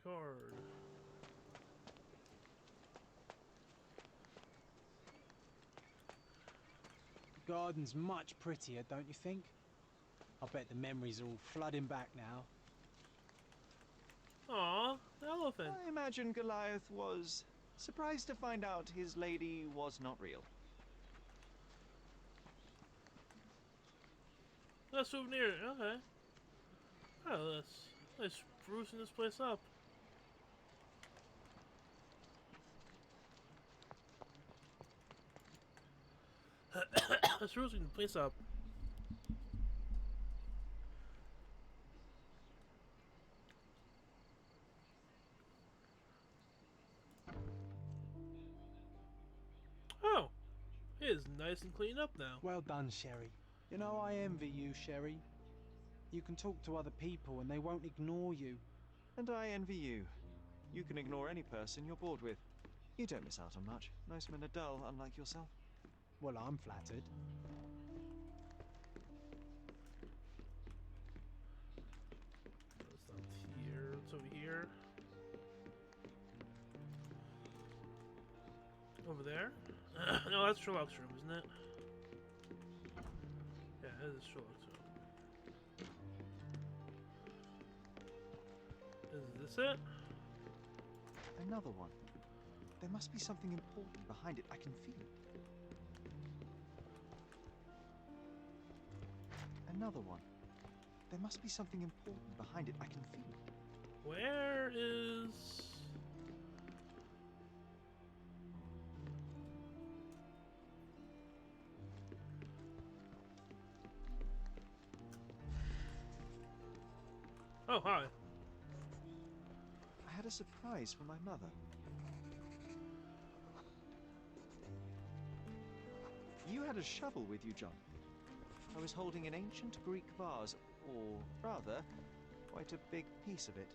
Record. The garden's much prettier, don't you think? I bet the memories are all flooding back now. Aw, the elephant. I imagine Goliath was surprised to find out his lady was not real. A souvenir. Okay. Oh, let's sprucing this place up. Let's sprucing the place up. Oh, it is nice and clean up now. Well done, Sherry. You know, I envy you, Sherry. You can talk to other people and they won't ignore you. And I envy you. You can ignore any person you're bored with. You don't miss out on much. Most men are dull, unlike yourself. Well, I'm flattered. It's not here. It's over here. Over there? No, that's Sherlock's room, isn't it? Yeah, it is Sherlock's room. Is this it? Another one. There must be something important behind it. I can feel it. Another one. There must be something important behind it. I can feel it. Where is... Oh, hi. I had a surprise for my mother. You had a shovel with you, John. I was holding an ancient Greek vase, or rather, quite a big piece of it.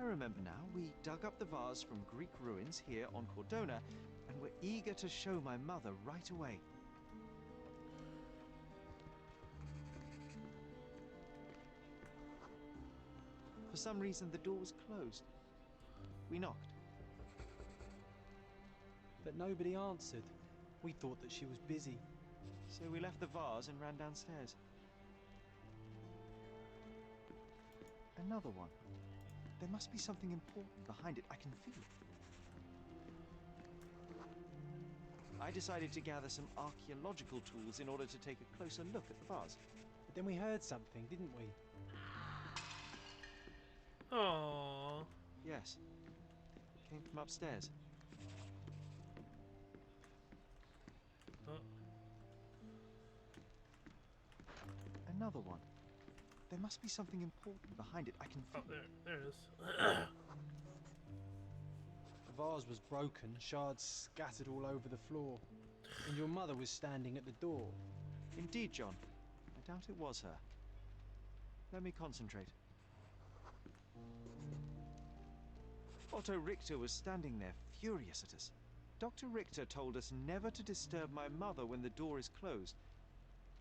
I remember now, we dug up the vase from Greek ruins here on Cordona, and were eager to show my mother right away. For some reason, the door was closed. We knocked. But nobody answered. We thought that she was busy. So we left the vase and ran downstairs. Another one. There must be something important behind it. I can feel it. I decided to gather some archaeological tools in order to take a closer look at the vase. But then we heard something, didn't we? Aww. Yes. Came from upstairs. Oh. Another one. There must be something important behind it. I can feel Oh, there it is. The vase was broken, shards scattered all over the floor. And your mother was standing at the door. it. Indeed, John. I doubt it was her. Let me concentrate. Otto Richter was standing there, furious at us. Dr. Richter told us never to disturb my mother when the door is closed.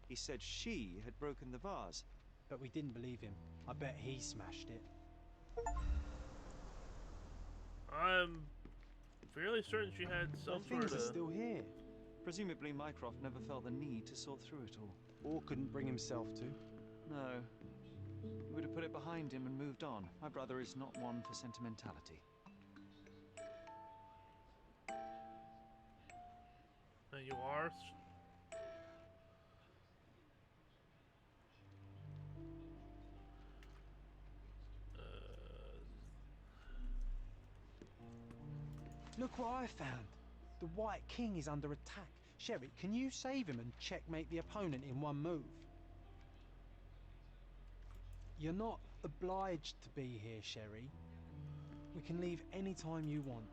He said she had broken the vase. But we didn't believe him. I bet he smashed it. I'm fairly certain she had Well, some things sort are of... still here. Presumably Mycroft never felt the need to sort through it all. Or couldn't bring himself to. No. He would have put it behind him and moved on. My brother is not one for sentimentality. And you are? Look what I found. The White King is under attack. Sherry, can you save him and checkmate the opponent in one move? You're not obliged to be here, Sherry. We can leave any time you want.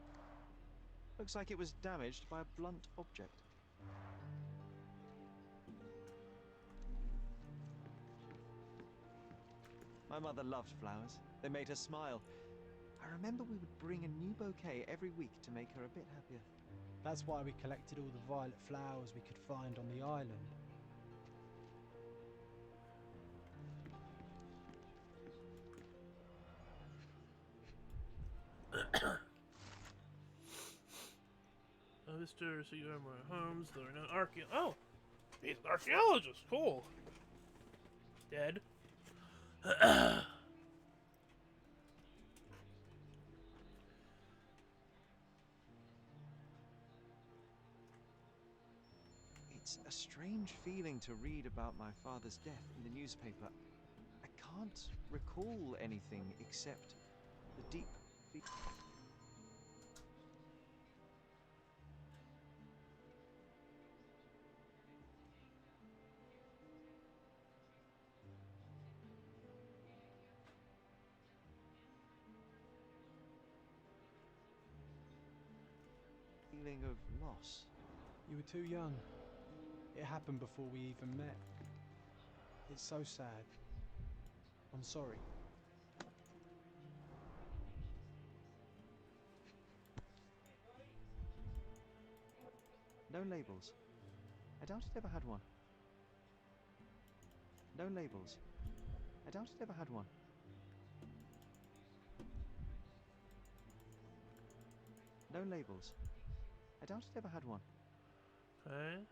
Looks like it was damaged by a blunt object. My mother loved flowers. They made her smile. I remember we would bring a new bouquet every week to make her a bit happier. That's why we collected all the violet flowers we could find on the island. Mr. Sherlock Holmes, the renowned Oh! He's an archaeologist! Cool! Dead. It's a strange feeling to read about my father's death in the newspaper. I can't recall anything except the deep feeling of loss. You were too young. It happened before we even met. It's so sad. I'm sorry. No labels. I doubt it ever had one. No labels. I doubt it ever had one. No labels. I doubt it ever had one. Okay.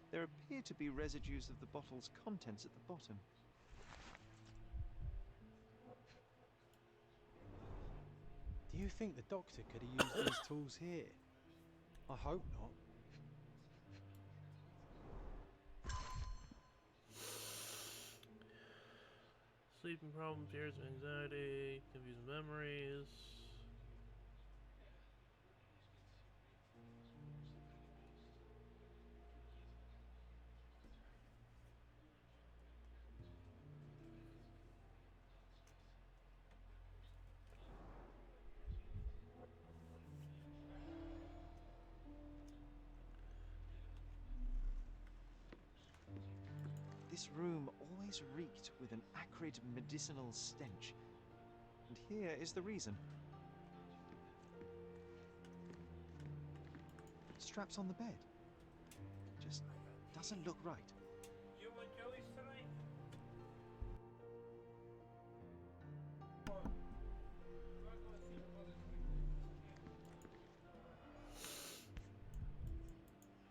There appear to be residues of the bottle's contents at the bottom. Do you think the doctor could have used these tools here? I hope not. Sleeping problems, fears, anxiety, confusing memories. This room always reeked with an acrid medicinal stench. And here is the reason. Straps on the bed. Just doesn't look right. You want Joey's tonight?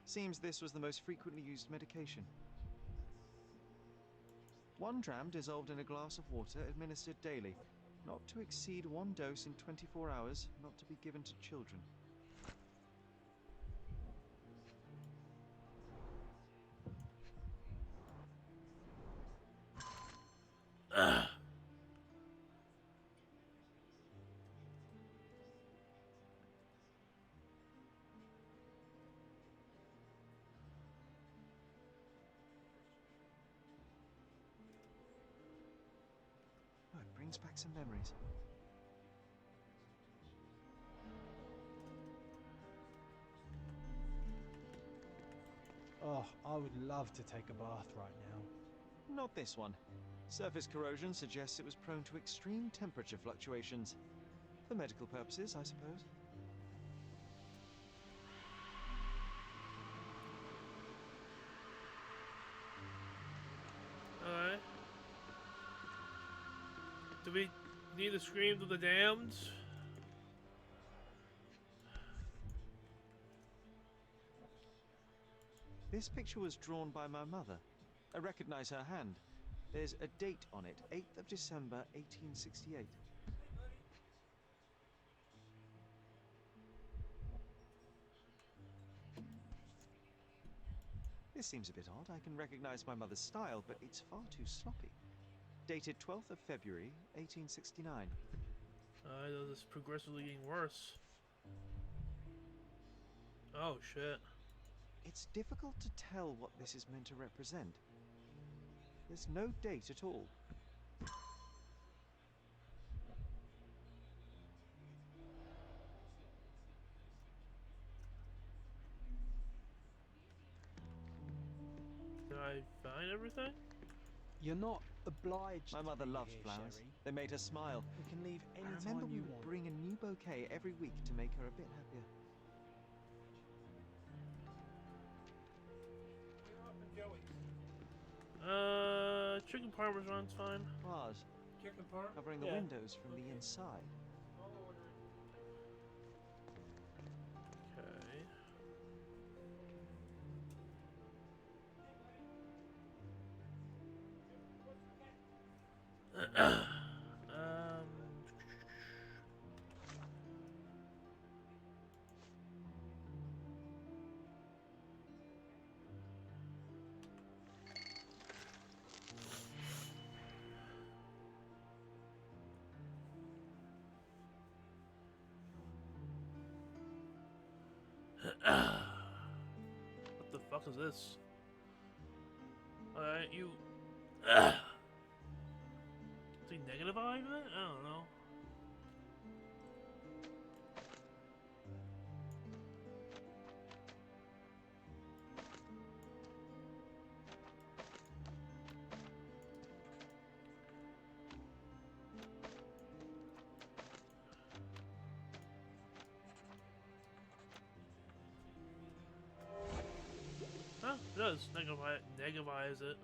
Seems this was the most frequently used medication. 1 dram dissolved in a glass of water, administered daily. Not to exceed 1 dose in 24 hours, not to be given to children. Oh, it brings back some memories. Oh, I would love to take a bath right now. Not this one. Surface corrosion suggests it was prone to extreme temperature fluctuations. For medical purposes, I suppose. Alright. Do we need the screams of the damned? This picture was drawn by my mother. I recognize her hand. There's a date on it, 8th of December, 1868. This seems a bit odd. I can recognize my mother's style, but it's far too sloppy. Dated 12th of February, 1869. This is progressively getting worse. Oh shit. It's difficult to tell what this is meant to represent. There's no date at all. Did I find everything? You're not obliged My mother to be loved here, flowers. Sherry. They made her smile. We can leave I any remember time we you would want. bring a new bouquet every week to make her a bit happier. What happened, Joey's? Chicken parmesan's fine. Bars. Chicken parm? covering the Yeah. windows from the Okay. inside. I'll order it. Okay. What the fuck is this? Alright, you. Is he negative eye it? I don't know. Huh? It does. Negativize it.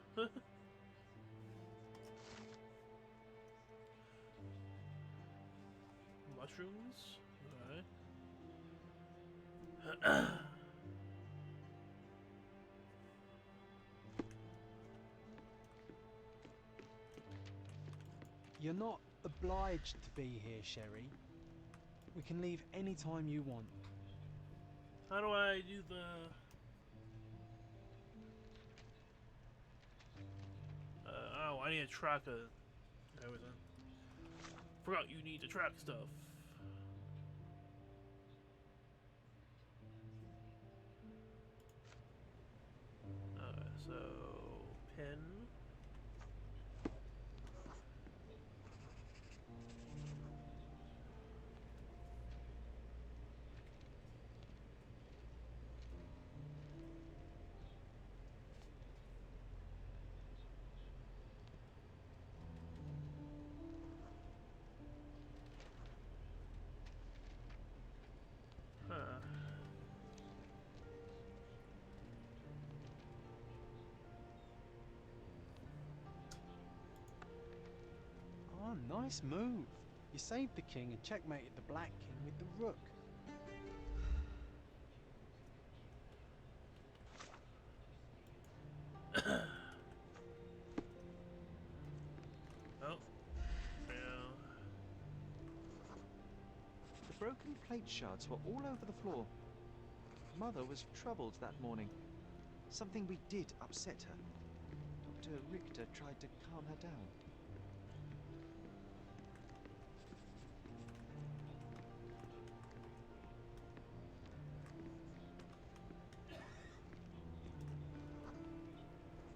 Mushrooms? Okay. You're not obliged to be here, Sherry. We can leave any time you want. How do I do the... oh, I need to track everything. Forgot you need to track stuff. So... Pin. Huh. Oh, nice move. You saved the king and checkmated the Black King with the rook. Oh. Yeah. The broken plate shards were all over the floor. Mother was troubled that morning. Something we did upset her. Dr. Richter tried to calm her down.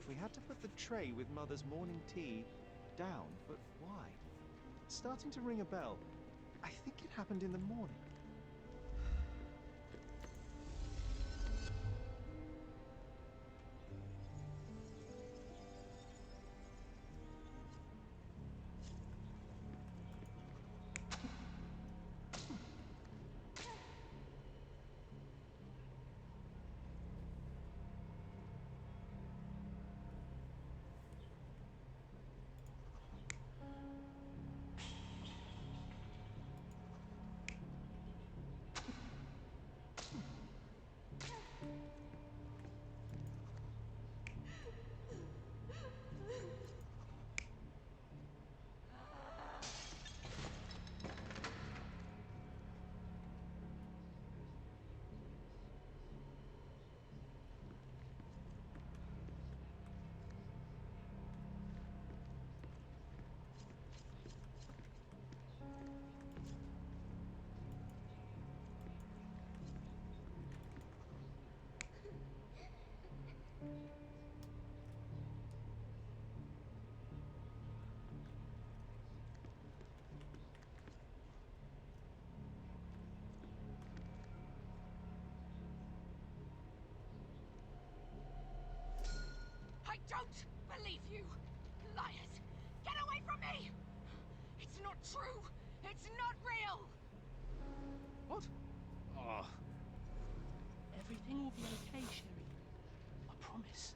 We had to put the tray with Mother's morning tea down, but why? It's starting to ring a bell. I think it happened in the morning. I don't believe you! Liars! Get away from me! It's not true! It's not real! What? Oh, Everything will be okay, Sherry. I promise.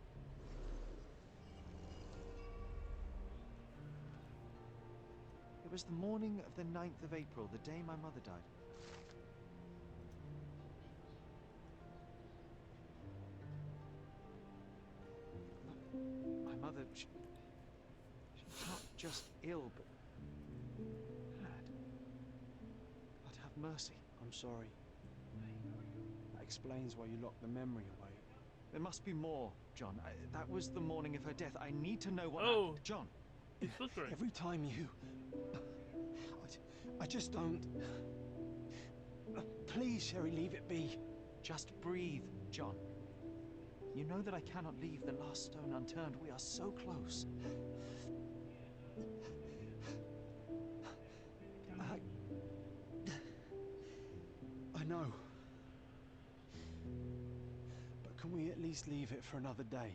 It was the morning of the 9th of April, the day my mother died. My mother, she's not just ill, but mad. God have mercy. I'm sorry. That explains why you locked the memory away. There must be more, John. That was the morning of her death. I need to know what Oh. happened. John! He's flickering. Every time you... I just don't... Please, Sherry, leave it be. Just breathe, John. You know that I cannot leave the last stone unturned. We are so close. I know. But can we at least leave it for another day?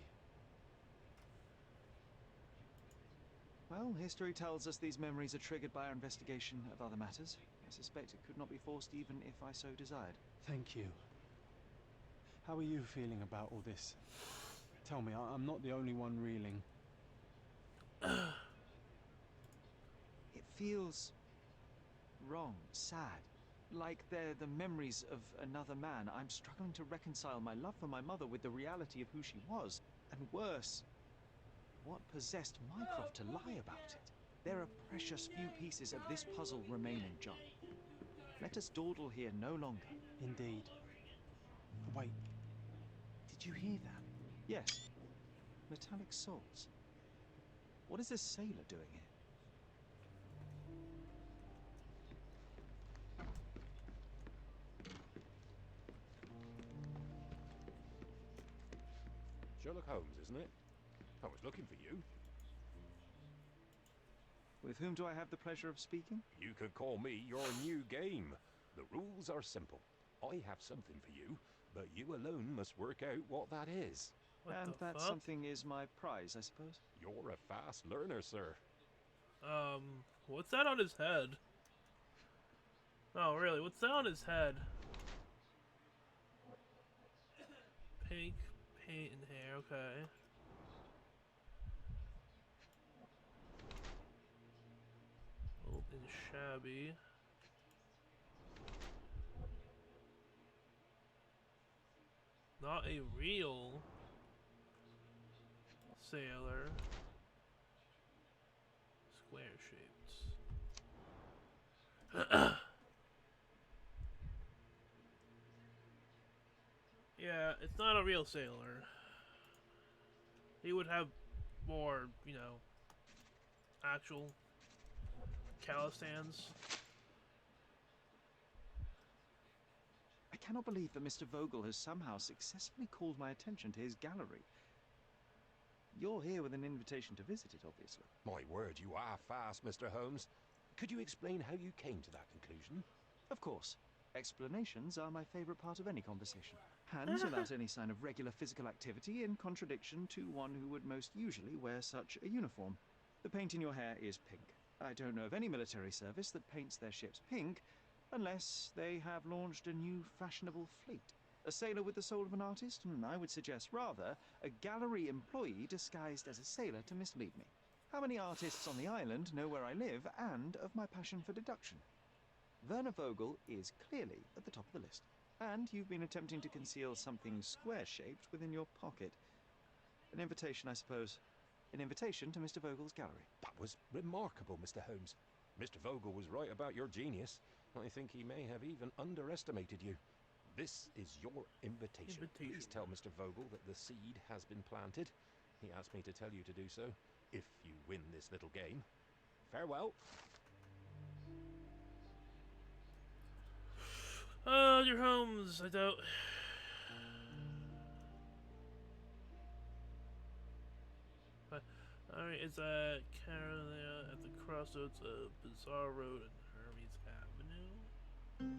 Well, history tells us these memories are triggered by our investigation of other matters. I suspect it could not be forced even if I so desired. Thank you. How are you feeling about all this? Tell me, I'm not the only one reeling. It feels wrong, sad. Like they're the memories of another man. I'm struggling to reconcile my love for my mother with the reality of who she was. And worse, what possessed Mycroft to lie about it? There are precious few pieces of this puzzle remaining, John. Let us dawdle here no longer. Indeed. Wait, did you hear that? Yes, metallic salts. What is this sailor doing here? Sherlock Holmes, isn't it? I was looking for you. With whom do I have the pleasure of speaking? You could call me your new game. The rules are simple. I have something for you, but you alone must work out what that is. What And the that fuck? something is my prize, I suppose. You're a fast learner, sir. What's that on his head? Oh, really? What's that on his head? Pink paint and hair, okay. Old and shabby. Not a real sailor. Square shaped. Yeah, it's not a real sailor. He would have more, you know, actual calisthans. I cannot believe that Mr. Vogel has somehow successfully called my attention to his gallery. You're here with an invitation to visit it, obviously. My word, you are fast, Mr. Holmes. Could you explain how you came to that conclusion? Of course. Explanations are my favorite part of any conversation. Hands without any sign of regular physical activity, in contradiction to one who would most usually wear such a uniform. The paint in your hair is pink. I don't know of any military service that paints their ships pink, unless they have launched a new fashionable fleet. A sailor with the soul of an artist? I would suggest rather a gallery employee disguised as a sailor to mislead me. How many artists on the island know where I live and of my passion for deduction? Werner Vogel is clearly at the top of the list. And you've been attempting to conceal something square-shaped within your pocket. An invitation, I suppose. An invitation to Mr. Vogel's gallery. That was remarkable, Mr. Holmes. Mr. Vogel was right about your genius. I think he may have even underestimated you. This is your invitation. Please tell Mr. Vogel that the seed has been planted. He asked me to tell you to do so, if you win this little game. Farewell. Your Holmes, I doubt. Alright, it's at Carolina at the crossroads of Bizarre Road and Hermes Avenue.